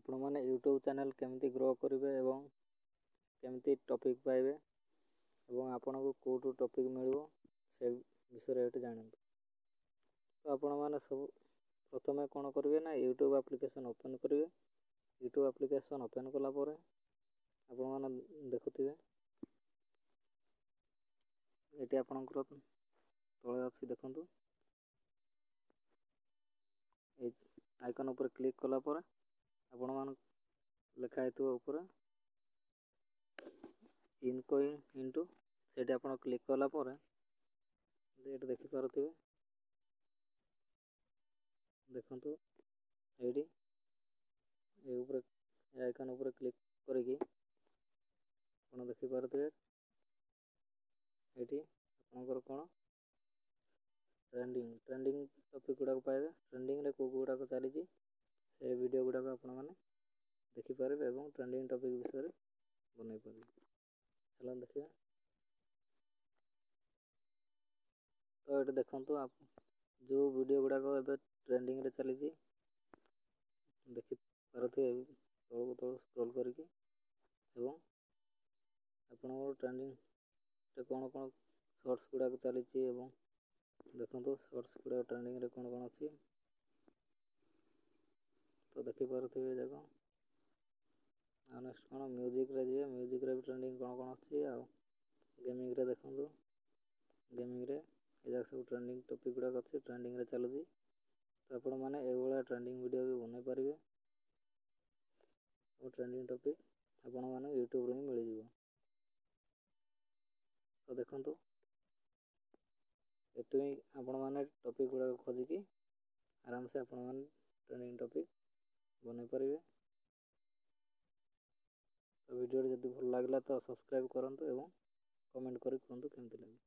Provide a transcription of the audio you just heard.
आपण मैंने YouTube channel केमती ग्रो करेंगे एवं केमती टॉपिक पाइबे एवं आपण को कोटू टॉपिक मिलिबो से विषय ये जानते। तो आपण मैंने सब प्रथम कौन करेंगे ना यूट्यूब एप्लिकेशन ओपन करेंगे। यूट्यूब एप्लिकेशन ओपन कलापर आपण मैंने देखुए ये आपणकर तले अच्छी देखु आइकन उपर क्लिक कलापर आपण मान लिखाई ऊपर इनकोइंग इनटू से आप क्लिक कलापर ये देखिपे देखु ये आइकन उपर क्लिक करके आप देखिपे ये आपंकर कौन ट्रेंडिंग टॉपिक गुड़ाक पाइबे। ट्रेंडिंग रे को गुड़ाक चली से वीडियो गुड़ाक आपण मैंने देखिपारे और ट्रेंडिंग टॉपिक विषय बनई पारे। चलो देखिए तो ये देखु आप जो वीडियो गुड़ाक ए ट्रेंडिंग रे चली देखिपारे तल तल स्क्रॉल करके आप ट्रेंडिंग कौन कौन शॉर्ट्स गुड़ाक चली देखो शॉर्ट्स गुड़ा ट्रेंडिंग रे कौन कौन अच्छी तो देखिपे जाक नेक्स्ट कौन म्यूजिक रे जी म्यूजिक रे भी ट्रेंडिंग कौन कौन अच्छी आ गेमिंग रे देखो गेमिंग रे ये सब ट्रेंडिंग टॉपिक गुड़ाक अच्छी ट्रेंडिंग रे चलुची। तो आपण मैंने ये ट्रेंडिंग वीडियो भी बनई पारे और ट्रेंडिंग टॉपिक आपण मैंने यूट्यूब रे मिल जाव। तो देखु ये आपण मैंने टॉपिक गुड़ा खोजिकी आराम से आपण मैंने ट्रेंडिंग टॉपिक बनई पारे। तो वीडियो जब भल लगे तो सब्सक्राइब करूँ और कमेंट कर कहतु केमती लगे।